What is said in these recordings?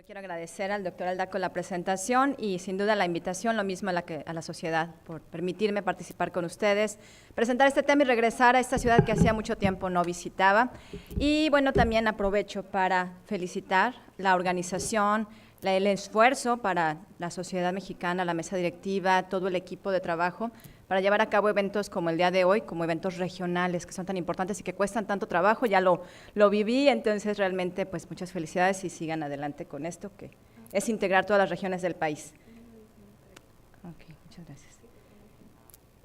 Yo quiero agradecer al doctor Aldaco la presentación y sin duda la invitación, lo mismo a la sociedad, por permitirme participar con ustedes, presentar este tema y regresar a esta ciudad que hacía mucho tiempo no visitaba. Y bueno, también aprovecho para felicitar la organización, el esfuerzo para la sociedad mexicana, la mesa directiva, todo el equipo de trabajo, para llevar a cabo eventos como el día de hoy, como eventos regionales que son tan importantes y que cuestan tanto trabajo. Ya lo viví, entonces realmente pues muchas felicidades y sigan adelante con esto, que es integrar todas las regiones del país. Okay, muchas gracias.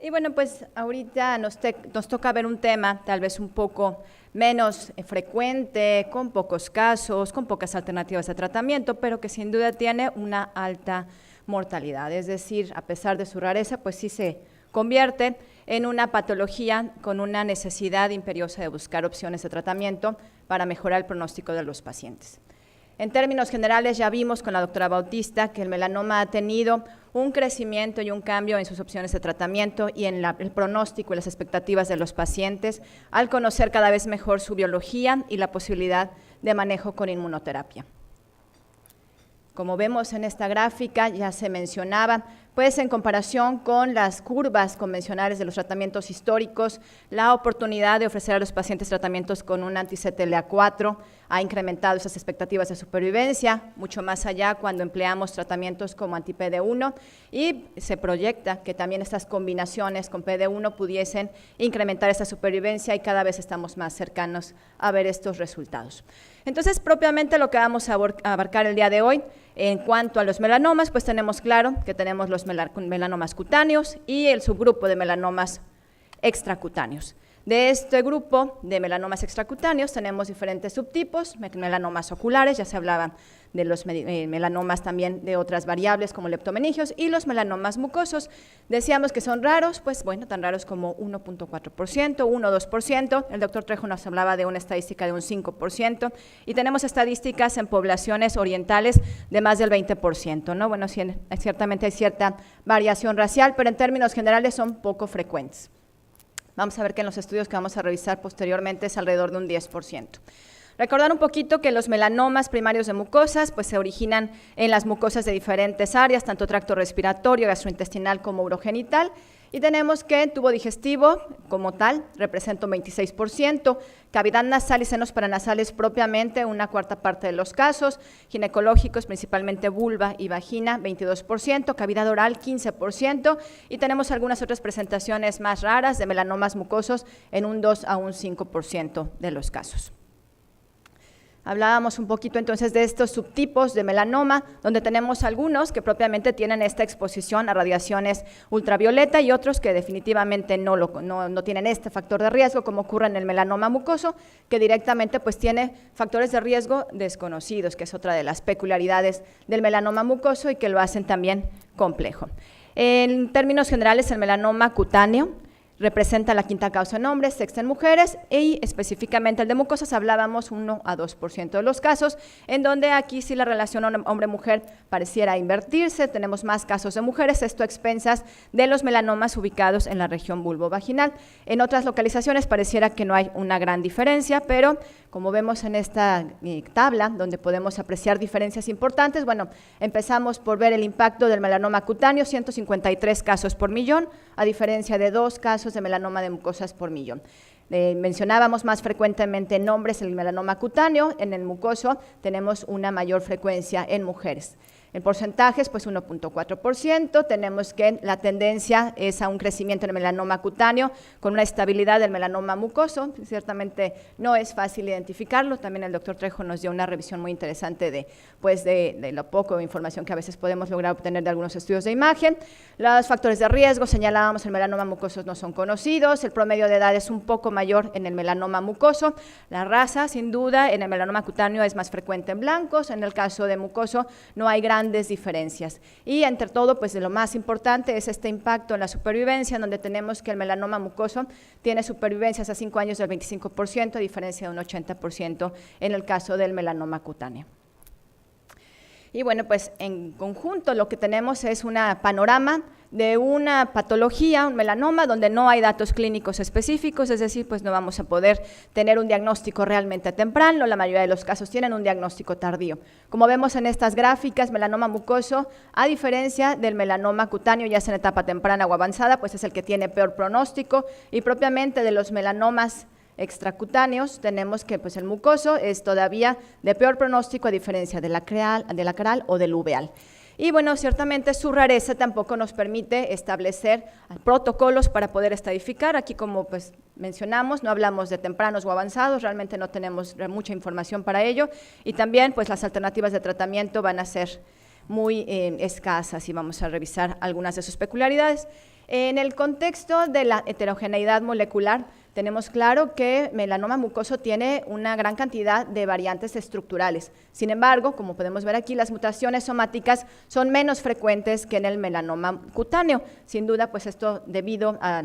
Y bueno, pues ahorita nos toca ver un tema tal vez un poco menos frecuente, con pocos casos, con pocas alternativas de tratamiento, pero que sin duda tiene una alta mortalidad, es decir, a pesar de su rareza, pues sí se convierte en una patología con una necesidad imperiosa de buscar opciones de tratamiento para mejorar el pronóstico de los pacientes. En términos generales, ya vimos con la doctora Bautista que el melanoma ha tenido un crecimiento y un cambio en sus opciones de tratamiento y en el pronóstico y las expectativas de los pacientes al conocer cada vez mejor su biología y la posibilidad de manejo con inmunoterapia. Como vemos en esta gráfica, ya se mencionaba, pues en comparación con las curvas convencionales de los tratamientos históricos, la oportunidad de ofrecer a los pacientes tratamientos con un anti-CTLA4 ha incrementado esas expectativas de supervivencia, mucho más allá cuando empleamos tratamientos como anti-PD1 y se proyecta que también estas combinaciones con PD1 pudiesen incrementar esa supervivencia y cada vez estamos más cercanos a ver estos resultados. Entonces, propiamente lo que vamos a abarcar el día de hoy, en cuanto a los melanomas, pues tenemos claro que tenemos los melanomas cutáneos y el subgrupo de melanomas extracutáneos. De este grupo de melanomas extracutáneos tenemos diferentes subtipos, melanomas oculares, ya se hablaba de los melanomas también de otras variables como leptomeningios, y los melanomas mucosos. Decíamos que son raros, pues bueno, tan raros como 1.4%, 1-2%, el doctor Trejo nos hablaba de una estadística de un 5%, y tenemos estadísticas en poblaciones orientales de más del 20%, ¿no? Bueno, ciertamente hay cierta variación racial, pero en términos generales son poco frecuentes. Vamos a ver que en los estudios que vamos a revisar posteriormente es alrededor de un 10%. Recordar un poquito que los melanomas primarios de mucosas pues se originan en las mucosas de diferentes áreas, tanto tracto respiratorio, gastrointestinal como urogenital, y tenemos que tubo digestivo como tal representa un 26%, cavidad nasal y senos paranasales propiamente una cuarta parte de los casos, ginecológicos principalmente vulva y vagina 22%, cavidad oral 15%, y tenemos algunas otras presentaciones más raras de melanomas mucosos en un 2 a un 5% de los casos. Hablábamos un poquito entonces de estos subtipos de melanoma, donde tenemos algunos que propiamente tienen esta exposición a radiaciones ultravioleta y otros que definitivamente no tienen este factor de riesgo, como ocurre en el melanoma mucoso, que directamente pues tiene factores de riesgo desconocidos, que es otra de las peculiaridades del melanoma mucoso y que lo hacen también complejo. En términos generales, el melanoma cutáneo representa la quinta causa en hombres, sexta en mujeres, y específicamente el de mucosas hablábamos 1 a 2% de los casos, en donde aquí sí la relación hombre-mujer pareciera invertirse, tenemos más casos de mujeres, esto a expensas de los melanomas ubicados en la región vulvovaginal. En otras localizaciones pareciera que no hay una gran diferencia, pero como vemos en esta tabla, donde podemos apreciar diferencias importantes, bueno, empezamos por ver el impacto del melanoma cutáneo, 153 casos por millón, a diferencia de 2 casos de melanoma de mucosas por millón. Mencionábamos más frecuentemente en hombres el melanoma cutáneo, en el mucoso tenemos una mayor frecuencia en mujeres. En porcentajes, pues 1.4%, tenemos que la tendencia es a un crecimiento en el melanoma cutáneo con una estabilidad del melanoma mucoso, ciertamente no es fácil identificarlo, también el doctor Trejo nos dio una revisión muy interesante de lo poco de información que a veces podemos lograr obtener de algunos estudios de imagen. Los factores de riesgo, señalábamos, el melanoma mucoso no son conocidos, el promedio de edad es un poco mayor en el melanoma mucoso, la raza, sin duda, en el melanoma cutáneo es más frecuente en blancos, en el caso de mucoso no hay grandes diferencias. Y entre todo, pues de lo más importante es este impacto en la supervivencia, donde tenemos que el melanoma mucoso tiene supervivencias a 5 años del 25%, a diferencia de un 80% en el caso del melanoma cutáneo. Y bueno, pues en conjunto lo que tenemos es un panorama de una patología, un melanoma, donde no hay datos clínicos específicos, es decir, pues no vamos a poder tener un diagnóstico realmente temprano, la mayoría de los casos tienen un diagnóstico tardío. Como vemos en estas gráficas, melanoma mucoso, a diferencia del melanoma cutáneo, ya sea en etapa temprana o avanzada, pues es el que tiene peor pronóstico, y propiamente de los melanomas extracutáneos tenemos que pues el mucoso es todavía de peor pronóstico a diferencia de la acral o del uveal. Y bueno, ciertamente su rareza tampoco nos permite establecer protocolos para poder estadificar. Aquí, como pues mencionamos, no hablamos de tempranos o avanzados, realmente no tenemos mucha información para ello, y también pues las alternativas de tratamiento van a ser muy escasas, y vamos a revisar algunas de sus peculiaridades. En el contexto de la heterogeneidad molecular, tenemos claro que melanoma mucoso tiene una gran cantidad de variantes estructurales. Sin embargo, como podemos ver aquí, las mutaciones somáticas son menos frecuentes que en el melanoma cutáneo. Sin duda, pues esto debido a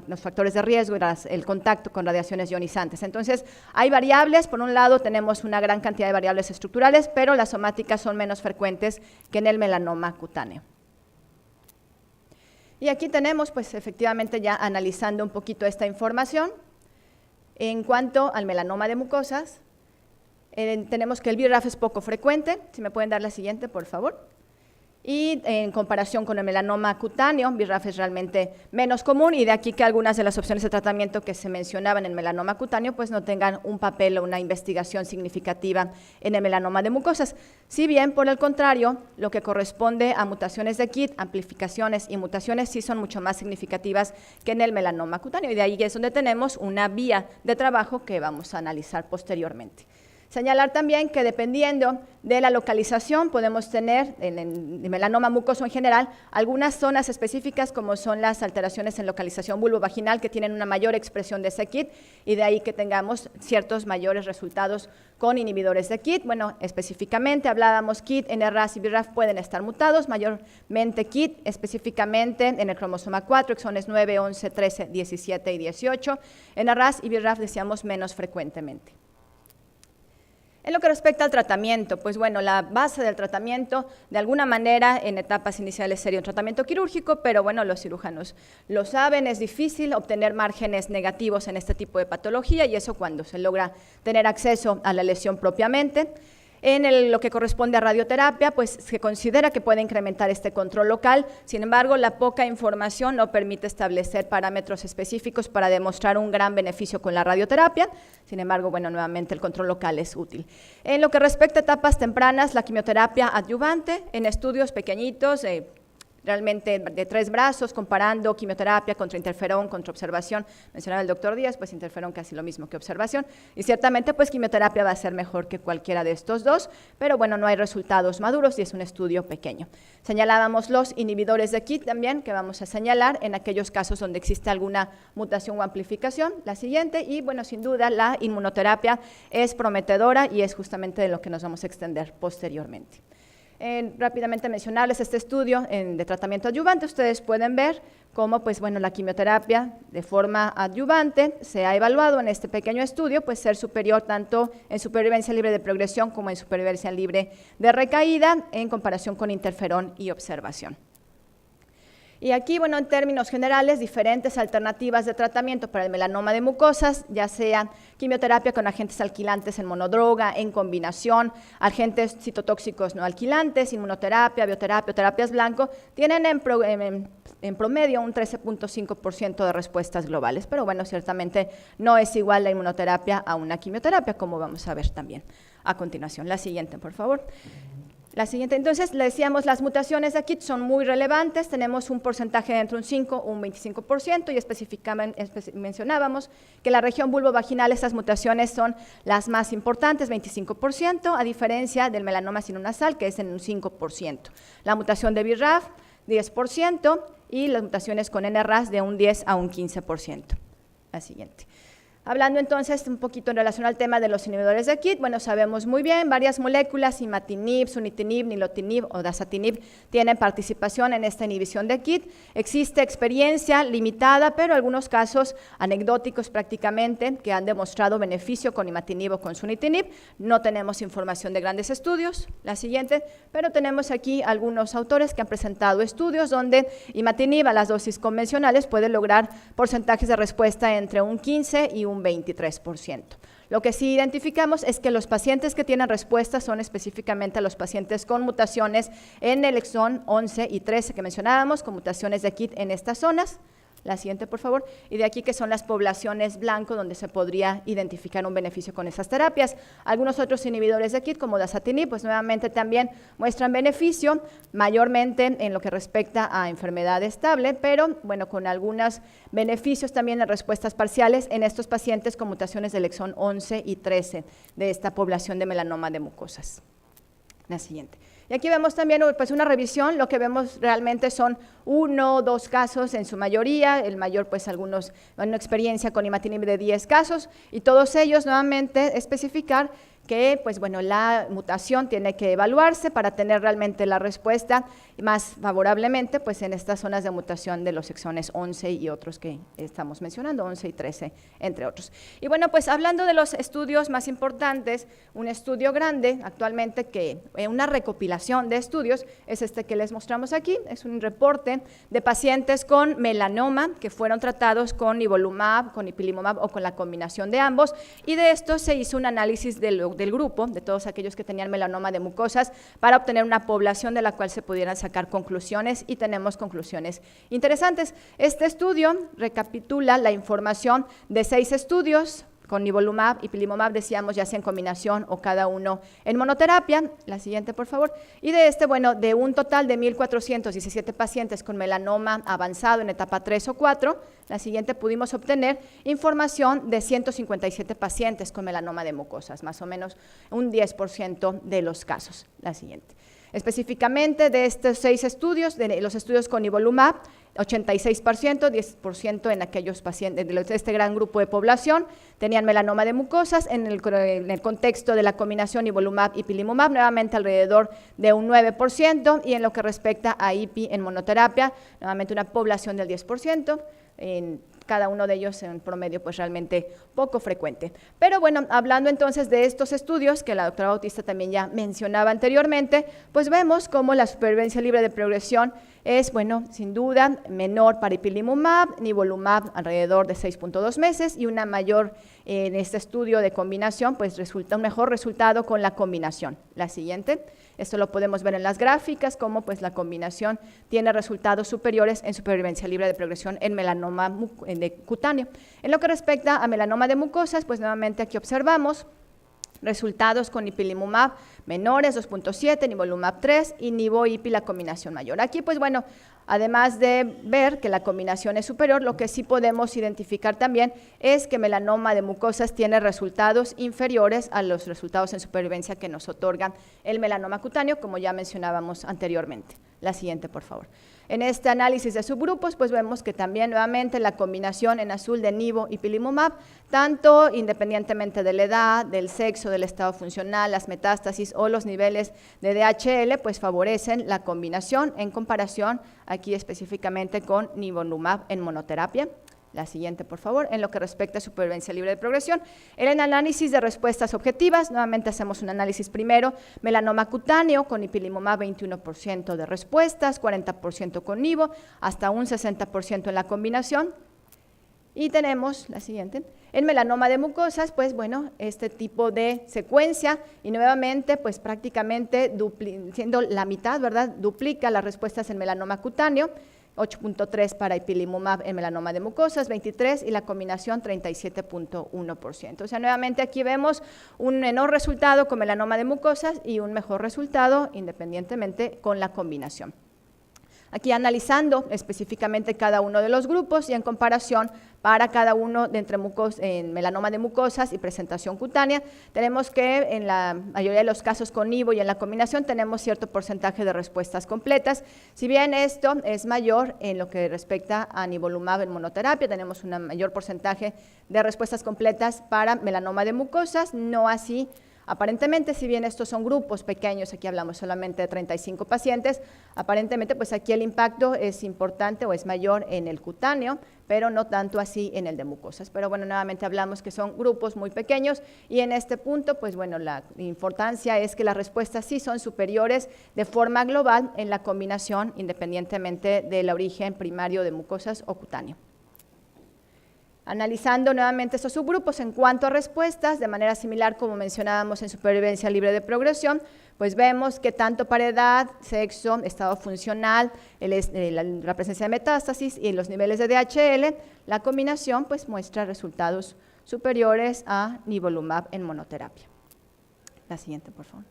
los factores de riesgo y el contacto con radiaciones ionizantes. Entonces, hay variables. Por un lado, tenemos una gran cantidad de variables estructurales, pero las somáticas son menos frecuentes que en el melanoma cutáneo. Y aquí tenemos, pues efectivamente, ya analizando un poquito esta información, en cuanto al melanoma de mucosas, tenemos que el BRAF es poco frecuente. Si me pueden dar la siguiente, por favor. Y en comparación con el melanoma cutáneo, BRAF es realmente menos común, y de aquí que algunas de las opciones de tratamiento que se mencionaban en el melanoma cutáneo pues no tengan un papel o una investigación significativa en el melanoma de mucosas. Si bien, por el contrario, lo que corresponde a mutaciones de KIT, amplificaciones y mutaciones sí son mucho más significativas que en el melanoma cutáneo, y de ahí es donde tenemos una vía de trabajo que vamos a analizar posteriormente. Señalar también que dependiendo de la localización podemos tener en el melanoma mucoso en general algunas zonas específicas, como son las alteraciones en localización vulvovaginal, que tienen una mayor expresión de ese KIT, y de ahí que tengamos ciertos mayores resultados con inhibidores de KIT. Bueno, específicamente hablábamos KIT, NRAS y BRAF pueden estar mutados, mayormente KIT específicamente en el cromosoma 4, exones 9, 11, 13, 17 y 18, NRAS y BRAF decíamos menos frecuentemente. En lo que respecta al tratamiento, pues bueno, la base del tratamiento, de alguna manera, en etapas iniciales sería un tratamiento quirúrgico, pero bueno, los cirujanos lo saben, es difícil obtener márgenes negativos en este tipo de patología, y eso cuando se logra tener acceso a la lesión propiamente. En lo que corresponde a radioterapia, pues se considera que puede incrementar este control local. Sin embargo, la poca información no permite establecer parámetros específicos para demostrar un gran beneficio con la radioterapia. Sin embargo, bueno, nuevamente el control local es útil. En lo que respecta a etapas tempranas, la quimioterapia adyuvante en estudios pequeñitos, realmente de 3 brazos, comparando quimioterapia contra interferón, contra observación. Mencionaba el doctor Díaz, pues interferón casi lo mismo que observación, y ciertamente pues quimioterapia va a ser mejor que cualquiera de estos dos, pero bueno, no hay resultados maduros y es un estudio pequeño. Señalábamos los inhibidores de KIT también, que vamos a señalar en aquellos casos donde existe alguna mutación o amplificación, la siguiente, y bueno, sin duda la inmunoterapia es prometedora y es justamente de lo que nos vamos a extender posteriormente. Rápidamente mencionarles este estudio de tratamiento adyuvante. Ustedes pueden ver cómo pues, bueno, la quimioterapia de forma adyuvante se ha evaluado en este pequeño estudio, pues ser superior tanto en supervivencia libre de progresión como en supervivencia libre de recaída en comparación con interferón y observación. Y aquí, bueno, en términos generales, diferentes alternativas de tratamiento para el melanoma de mucosas, ya sea quimioterapia con agentes alquilantes en monodroga, en combinación, agentes citotóxicos no alquilantes, inmunoterapia, bioterapia, terapias blanco, tienen en promedio un 13.5% de respuestas globales, pero bueno, ciertamente no es igual la inmunoterapia a una quimioterapia, como vamos a ver también a continuación. La siguiente, por favor. La siguiente, entonces, le decíamos, las mutaciones de KIT son muy relevantes, tenemos un porcentaje de entre un 5 o un 25%, y específicamente mencionábamos que la región vulvovaginal, estas mutaciones son las más importantes, 25%, a diferencia del melanoma sinonasal, que es en un 5%. La mutación de BRAF, 10%, y las mutaciones con NRAS de un 10 a un 15%. La siguiente. Hablando entonces un poquito en relación al tema de los inhibidores de KIT, bueno, sabemos muy bien, varias moléculas, imatinib, sunitinib, nilotinib o dasatinib, tienen participación en esta inhibición de KIT. Existe experiencia limitada, pero algunos casos anecdóticos prácticamente que han demostrado beneficio con imatinib o con sunitinib. No tenemos información de grandes estudios, la siguiente, pero tenemos aquí algunos autores que han presentado estudios donde imatinib a las dosis convencionales puede lograr porcentajes de respuesta entre un 15 y un 23%. Lo que sí identificamos es que los pacientes que tienen respuesta son específicamente los pacientes con mutaciones en el exón 11 y 13 que mencionábamos, con mutaciones de KIT en estas zonas. La siguiente, por favor. Y de aquí que son las poblaciones blanco donde se podría identificar un beneficio con esas terapias. Algunos otros inhibidores de KIT, como dasatinib, pues nuevamente también muestran beneficio, mayormente en lo que respecta a enfermedad estable, pero bueno, con algunos beneficios también en respuestas parciales en estos pacientes con mutaciones del exón 11 y 13 de esta población de melanoma de mucosas. La siguiente. Y aquí vemos también pues, una revisión, lo que vemos realmente son 1 o 2 casos en su mayoría, el mayor pues algunos, una experiencia con imatinib de 10 casos, y todos ellos nuevamente especificar que pues bueno, la mutación tiene que evaluarse para tener realmente la respuesta más favorablemente pues en estas zonas de mutación de los exones 11 y otros que estamos mencionando, 11 y 13, entre otros. Y bueno, pues hablando de los estudios más importantes, un estudio grande actualmente que una recopilación de estudios es este que les mostramos aquí, es un reporte de pacientes con melanoma que fueron tratados con nivolumab, con ipilimumab o con la combinación de ambos, y de esto se hizo un análisis del grupo, de todos aquellos que tenían melanoma de mucosas, para obtener una población de la cual se pudieran sacar conclusiones, y tenemos conclusiones interesantes. Este estudio recapitula la información de 6 estudios con nivolumab y ipilimumab, decíamos, ya sea en combinación o cada uno en monoterapia. La siguiente, por favor. Y de bueno, de un total de 1,417 pacientes con melanoma avanzado en etapa 3 o 4, la siguiente pudimos obtener información de 157 pacientes con melanoma de mucosas, más o menos un 10% de los casos. La siguiente. Específicamente de estos 6 estudios, de los estudios con nivolumab, 86%, 10% en aquellos pacientes de este gran grupo de población tenían melanoma de mucosas. En el contexto de la combinación nivolumab y ipilimumab, nuevamente alrededor de un 9%, y en lo que respecta a IPI en monoterapia, nuevamente una población del 10%, en cada uno de ellos en promedio pues realmente poco frecuente. Pero bueno, hablando entonces de estos estudios que la doctora Bautista también ya mencionaba anteriormente, pues vemos cómo la supervivencia libre de progresión es, bueno, sin duda menor para ipilimumab, nivolumab alrededor de 6.2 meses, y una mayor en este estudio de combinación, pues resulta un mejor resultado con la combinación. La siguiente. Esto lo podemos ver en las gráficas, cómo pues la combinación tiene resultados superiores en supervivencia libre de progresión en melanoma cutáneo. En lo que respecta a melanoma de mucosas, pues nuevamente aquí observamos resultados con ipilimumab menores, 2.7, nivolumab 3 y nivo-ipi la combinación mayor. Aquí pues bueno, además de ver que la combinación es superior, lo que sí podemos identificar también es que melanoma de mucosas tiene resultados inferiores a los resultados en supervivencia que nos otorgan el melanoma cutáneo, como ya mencionábamos anteriormente. La siguiente, por favor. En este análisis de subgrupos, pues vemos que también nuevamente la combinación en azul de nivo y ipilimumab, tanto independientemente de la edad, del sexo, del estado funcional, las metástasis o los niveles de DHL, pues favorecen la combinación en comparación aquí específicamente con nivolumab en monoterapia. La siguiente, por favor, en lo que respecta a supervivencia libre de progresión. En el análisis de respuestas objetivas, nuevamente hacemos un análisis primero, melanoma cutáneo con ipilimumab 21% de respuestas, 40% con nivo, hasta un 60% en la combinación. Y tenemos, la siguiente, en melanoma de mucosas, pues bueno, este tipo de secuencia, y nuevamente, pues prácticamente siendo la mitad, ¿verdad?, duplica las respuestas en melanoma cutáneo, 8.3 para ipilimumab en melanoma de mucosas, 23, y la combinación 37.1%. O sea, nuevamente aquí vemos un menor resultado con melanoma de mucosas y un mejor resultado independientemente con la combinación. Aquí analizando específicamente cada uno de los grupos y en comparación para cada uno de en melanoma de mucosas y presentación cutánea, tenemos que en la mayoría de los casos con nivo y en la combinación tenemos cierto porcentaje de respuestas completas. Si bien esto es mayor en lo que respecta a nivolumab en monoterapia, tenemos un mayor porcentaje de respuestas completas para melanoma de mucosas, no así aparentemente, si bien estos son grupos pequeños, aquí hablamos solamente de 35 pacientes, aparentemente pues aquí el impacto es importante o es mayor en el cutáneo, pero no tanto así en el de mucosas. Pero bueno, nuevamente hablamos que son grupos muy pequeños y en este punto, pues bueno, la importancia es que las respuestas sí son superiores de forma global en la combinación, independientemente del origen primario de mucosas o cutáneo. Analizando nuevamente estos subgrupos en cuanto a respuestas, de manera similar como mencionábamos en supervivencia libre de progresión, pues vemos que tanto para edad, sexo, estado funcional, la presencia de metástasis y los niveles de DHL, la combinación pues muestra resultados superiores a nivolumab en monoterapia. La siguiente, por favor.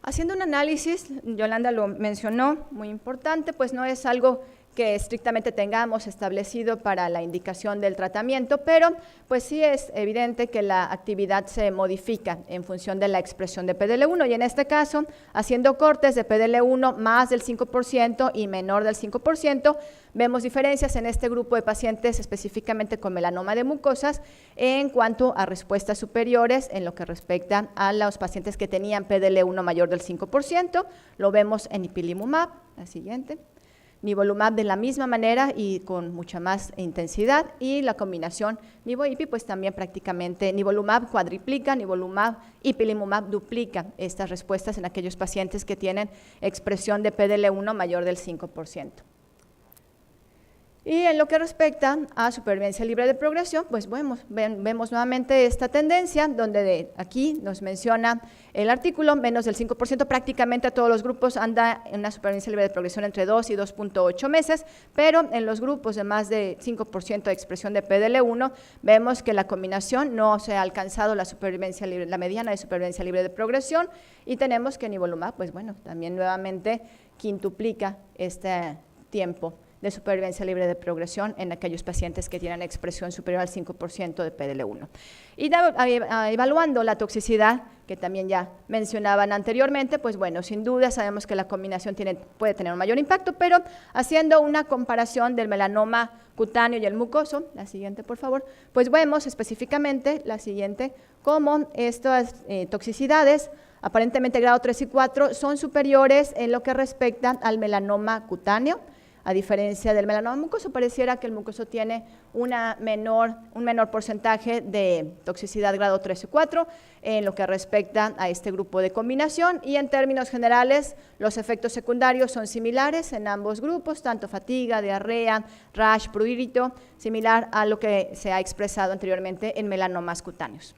Haciendo un análisis, Yolanda lo mencionó, muy importante, pues no es algo que estrictamente tengamos establecido para la indicación del tratamiento, pero pues sí es evidente que la actividad se modifica en función de la expresión de PDL1 y en este caso, haciendo cortes de PDL1 más del 5% y menor del 5%, vemos diferencias en este grupo de pacientes específicamente con melanoma de mucosas en cuanto a respuestas superiores en lo que respecta a los pacientes que tenían PDL1 mayor del 5%, lo vemos en ipilimumab, la siguiente. Nivolumab de la misma manera y con mucha más intensidad y la combinación nivo-ipi pues también prácticamente nivolumab cuadriplica, nivolumab ipilimumab duplica estas respuestas en aquellos pacientes que tienen expresión de PDL1 mayor del 5%. Y en lo que respecta a supervivencia libre de progresión, pues vemos nuevamente esta tendencia, donde aquí nos menciona el artículo, menos del 5%, prácticamente a todos los grupos anda en una supervivencia libre de progresión entre 2 y 2.8 meses, pero en los grupos de más de 5% de expresión de PDL1, vemos que la combinación no se ha alcanzado la supervivencia libre, la mediana de supervivencia libre de progresión, y tenemos que nivolumab, pues bueno, también nuevamente quintuplica este tiempo de supervivencia libre de progresión en aquellos pacientes que tienen expresión superior al 5% de PDL1. Y evaluando la toxicidad, que también ya mencionaban anteriormente, pues bueno, sin duda sabemos que la combinación puede tener un mayor impacto, pero haciendo una comparación del melanoma cutáneo y el mucoso, la siguiente por favor, pues vemos específicamente la siguiente, cómo estas toxicidades aparentemente grado 3 y 4 son superiores en lo que respecta al melanoma cutáneo. A diferencia del melanoma mucoso, pareciera que el mucoso tiene un menor porcentaje de toxicidad grado 3 y 4 en lo que respecta a este grupo de combinación y en términos generales los efectos secundarios son similares en ambos grupos, tanto fatiga, diarrea, rash, prurito, similar a lo que se ha expresado anteriormente en melanomas cutáneos.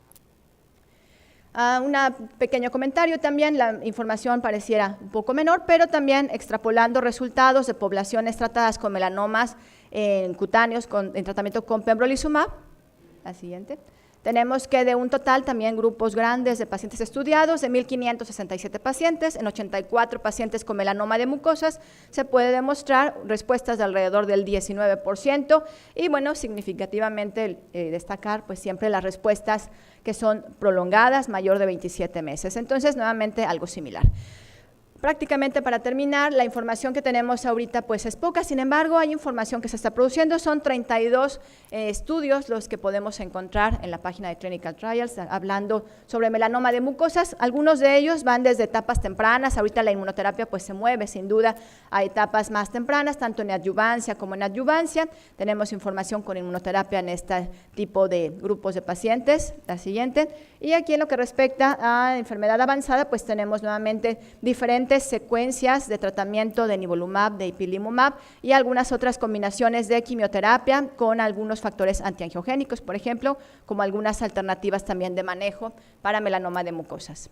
Un pequeño comentario también, la información pareciera un poco menor, pero también extrapolando resultados de poblaciones tratadas con melanomas cutáneos en tratamiento con pembrolizumab, la siguiente, tenemos que de un total también grupos grandes de pacientes estudiados, de 1.567 pacientes, en 84 pacientes con melanoma de mucosas, se puede demostrar respuestas de alrededor del 19% y bueno, significativamente destacar pues siempre las respuestas que son prolongadas, mayor de 27 meses. Entonces, nuevamente algo similar. Prácticamente para terminar, la información que tenemos ahorita pues es poca, sin embargo hay información que se está produciendo, son 32 estudios los que podemos encontrar en la página de Clinical Trials hablando sobre melanoma de mucosas, algunos de ellos van desde etapas tempranas, ahorita la inmunoterapia pues se mueve sin duda a etapas más tempranas, tanto en adjuvancia como en adjuvancia, tenemos información con inmunoterapia en este tipo de grupos de pacientes, la siguiente, y aquí en lo que respecta a enfermedad avanzada pues tenemos nuevamente diferentes secuencias de tratamiento de nivolumab, de ipilimumab y algunas otras combinaciones de quimioterapia con algunos factores antiangiogénicos, por ejemplo, como algunas alternativas también de manejo para melanoma de mucosas.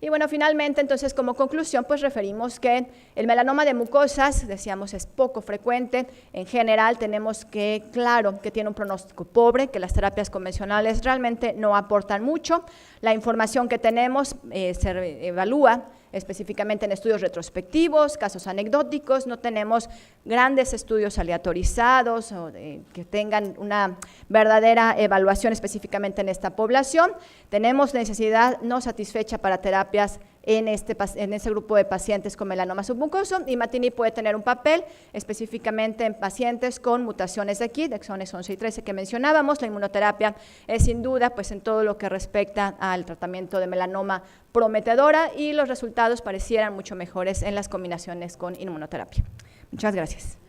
Y bueno, finalmente, entonces, como conclusión, pues referimos que el melanoma de mucosas, decíamos, es poco frecuente. En general, tenemos que, claro, que tiene un pronóstico pobre, que las terapias convencionales realmente no aportan mucho. La información que tenemos se evalúa específicamente en estudios retrospectivos, casos anecdóticos, no tenemos grandes estudios aleatorizados o que tengan una verdadera evaluación específicamente en esta población. Tenemos necesidad no satisfecha para terapias en ese grupo de pacientes con melanoma submucoso, y imatinib puede tener un papel específicamente en pacientes con mutaciones de KIT, exones 11 y 13 que mencionábamos. La inmunoterapia es sin duda pues en todo lo que respecta al tratamiento de melanoma prometedora, y los resultados parecieran mucho mejores en las combinaciones con inmunoterapia. Muchas gracias.